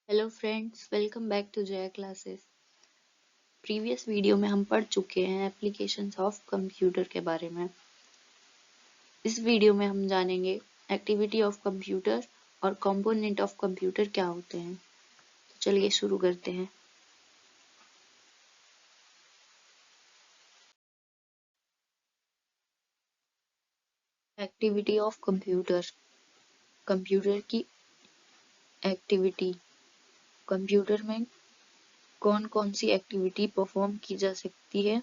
Hello friends, welcome back to Jaya classes. Previous video में हम पढ़ चुके हैं एप्लीकेशंस ऑफ कंप्यूटर के बारे में। इस वीडियो में हम जानेंगे एक्टिविटी ऑफ कंप्यूटर और कंपोनेंट ऑफ कंप्यूटर क्या होते हैं। तो चलिए शुरू करते हैं। एक्टिविटी ऑफ कंप्यूटर, कंप्यूटर की एक्टिविटी। कंप्यूटर में कौन कौन सी एक्टिविटी परफॉर्म की जा सकती है।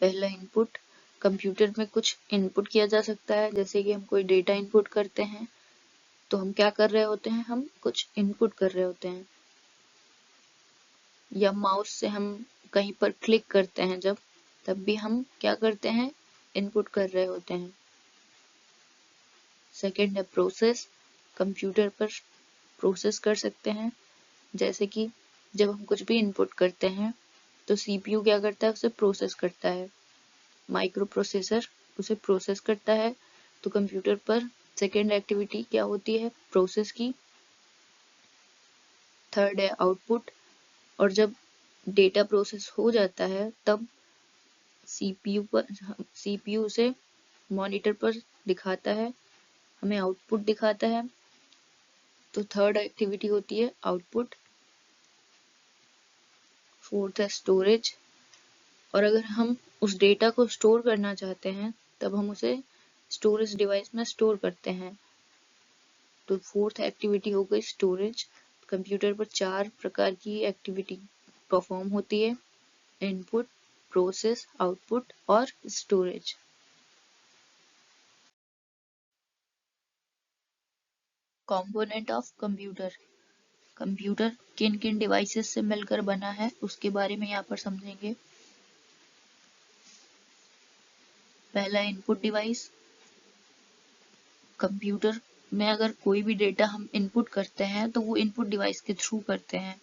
पहला इनपुट, कंप्यूटर में कुछ इनपुट किया जा सकता है, जैसे कि हम कोई डेटा इनपुट करते हैं तो हम क्या कर रहे होते हैं, हम कुछ इनपुट कर रहे होते हैं। या माउस से हम कहीं पर क्लिक करते हैं जब, तब भी हम क्या करते हैं, इनपुट कर रहे होते हैं। सेकंड है प्रोसेस, कंप्यूटर पर प्रोसेस कर सकते हैं, जैसे कि जब हम कुछ भी इनपुट करते हैं तो सीपीयू क्या करता है, उसे प्रोसेस करता है। माइक्रो प्रोसेसर उसे प्रोसेस करता है। तो कंप्यूटर पर सेकंड एक्टिविटी क्या होती है, प्रोसेस की। थर्ड है आउटपुट, और जब डेटा प्रोसेस हो जाता है तब सीपीयू उसे मॉनिटर पर दिखाता है, हमें आउटपुट दिखाता है। तो थर्ड एक्टिविटी होती है आउटपुट। फोर्थ है स्टोरेज, और अगर हम उस डेटा को स्टोर करना चाहते हैं तब हम उसे स्टोरेज डिवाइस में स्टोर करते हैं। तो फोर्थ एक्टिविटी हो गई स्टोरेज। कंप्यूटर पर 4 प्रकार की एक्टिविटी परफॉर्म होती है, इनपुट, प्रोसेस, आउटपुट और storage. Component of computer, computer किन किन डिवाइसेस से मिलकर बना है उसके बारे में यहाँ पर समझेंगे। पहला इनपुट डिवाइस, कंप्यूटर में अगर कोई भी डेटा हम इनपुट करते हैं तो वो इनपुट डिवाइस के थ्रू करते हैं।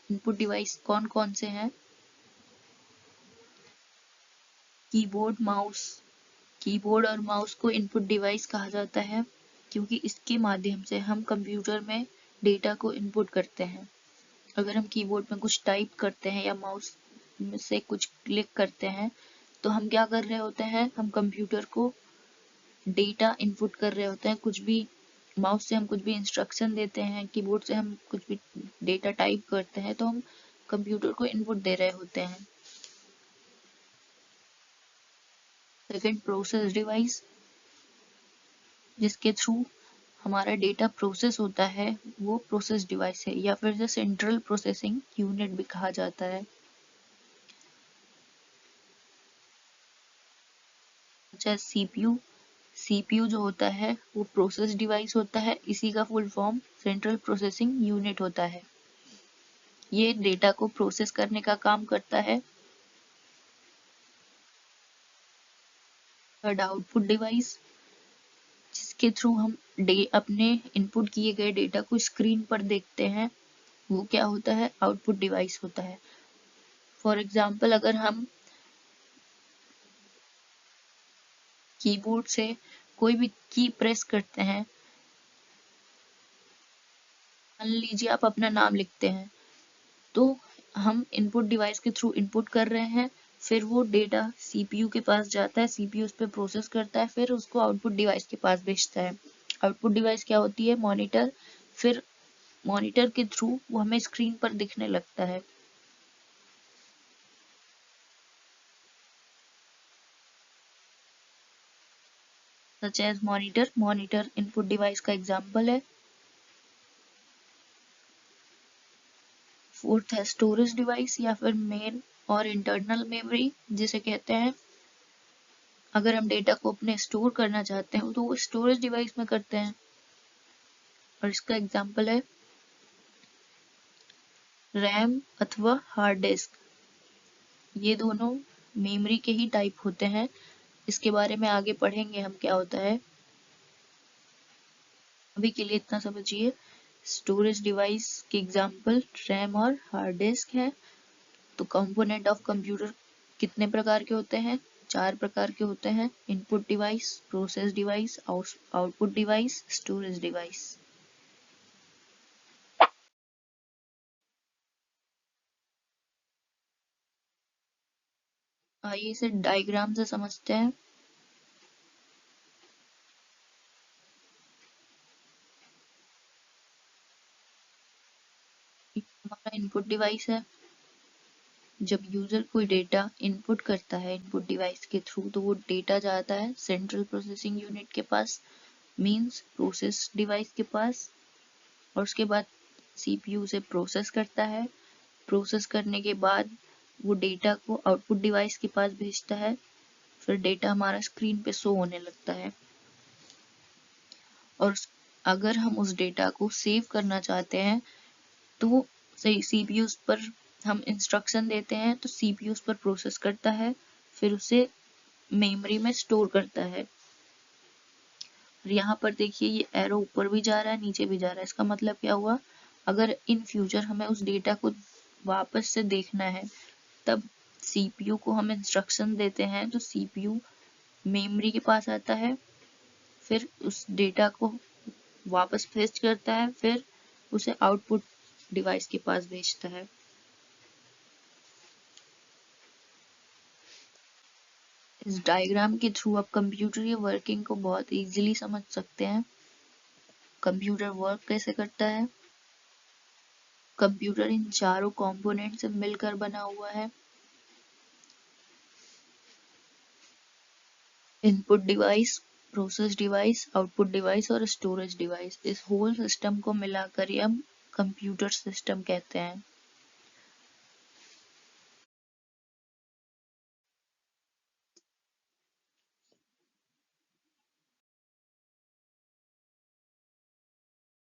इनपुट डिवाइस कौन कौन से हैं, कीबोर्ड, माउस। कीबोर्ड और माउस को इनपुट डिवाइस कहा जाता है क्योंकि इसके माध्यम से हम कंप्यूटर में डेटा को इनपुट करते हैं। अगर हम कीबोर्ड में कुछ टाइप करते हैं या माउस से कुछ क्लिक करते हैं तो हम क्या कर रहे होते हैं, हम कंप्यूटर को डेटा इनपुट कर रहे होते हैं। कुछ भी माउस से हम कुछ भी इंस्ट्रक्शन देते हैं, कीबोर्ड से हम कुछ भी डेटा टाइप करते हैं तो हम कंप्यूटर को इनपुट दे रहे होते हैं। सेकंड प्रोसेस डिवाइस, जिसके थ्रू हमारा डेटा प्रोसेस होता है, वो प्रोसेस डिवाइस है या फिर सेंट्रल प्रोसेसिंग यूनिट भी कहा जाता है। अच्छा, सीपीयू। सीपीयू जो होता है वो प्रोसेस डिवाइस होता है, इसी का full form central processing unit होता है। ये डेटा को प्रोसेस करने का काम करता है। थर्ड आउटपुट डिवाइस, जिसके थ्रू हम अपने इनपुट किए गए डेटा को स्क्रीन पर देखते हैं, वो क्या होता है, आउटपुट डिवाइस होता है। फॉर एग्जाम्पल, अगर हम कीबोर्ड से कोई भी की प्रेस करते हैं, मान लीजिए आप अपना नाम लिखते हैं, तो हम इनपुट डिवाइस के थ्रू इनपुट कर रहे हैं, फिर वो डेटा सीपीयू के पास जाता है, सीपीयू उस पर प्रोसेस करता है, फिर उसको आउटपुट डिवाइस के पास भेजता है। आउटपुट डिवाइस क्या होती है, मॉनिटर। फिर मॉनिटर के थ्रू वो हमें स्क्रीन पर दिखने लगता है। Such as monitor, monitor input device का एग्जाम्पल है। फोर्थ है स्टोरेज डिवाइस या फिर मेन और इंटरनल मेमोरी जिसे कहते हैं। अगर हम डेटा को अपने स्टोर करना चाहते हैं तो वो स्टोरेज डिवाइस में करते हैं, और इसका एग्जाम्पल है रैम अथवा हार्ड डिस्क। ये दोनों मेमोरी के ही टाइप होते हैं, इसके बारे में आगे पढ़ेंगे हम क्या होता है। अभी के लिए इतना समझिए, स्टोरेज डिवाइस के एग्जाम्पल रैम और हार्ड डिस्क है। तो कंपोनेंट ऑफ कंप्यूटर कितने प्रकार के होते हैं, 4 प्रकार के होते हैं, input device, process device, output device, storage device. आइए इसे डायग्राम से समझते हैं। ये हमारा इनपुट डिवाइस है। जब यूजर कोई डेटा इनपुट करता है इनपुट डिवाइस के थ्रू, तो वो डेटा जाता है सेंट्रल प्रोसेसिंग यूनिट के पास, मींस प्रोसेस डिवाइस के पास, और उसके बाद सीपीयू उसे प्रोसेस करता है। प्रोसेस करने के बाद वो डेटा को आउटपुट डिवाइस के पास भेजता है। फिर डेटा हमारा स्क्रीन पे शो होने लगता है। और अगर हम उस डेटा को सेव करना चाहते हैं तो सीपीयू पर हम इंस्ट्रक्शन देते हैं, तो सीपीयू पर प्रोसेस करता है, फिर उसे मेमोरी में स्टोर करता है। और यहाँ पर देखिए ये एरो ऊपर भी जा रहा है नीचे भी जा रहा है। इसका मतलब क्या हुआ, अगर इन फ्यूचर हमें उस डेटा को वापस से देखना है, तब सीपीयू को हम इंस्ट्रक्शन देते हैं, तो सीपीयू मेमोरी के पास आता है, फिर उस डेटा को वापस फेच करता है, फिर उसे आउटपुट डिवाइस के पास भेजता है। इस डायग्राम के थ्रू आप कंप्यूटर की वर्किंग को बहुत इजीली समझ सकते हैं। कंप्यूटर वर्क कैसे करता है। कंप्यूटर इन चारों कंपोनेंट से मिलकर बना हुआ है। Input device, process device, output device और स्टोरेज डिवाइस। इस होल सिस्टम को मिलाकर ही हम कंप्यूटर सिस्टम कहते हैं।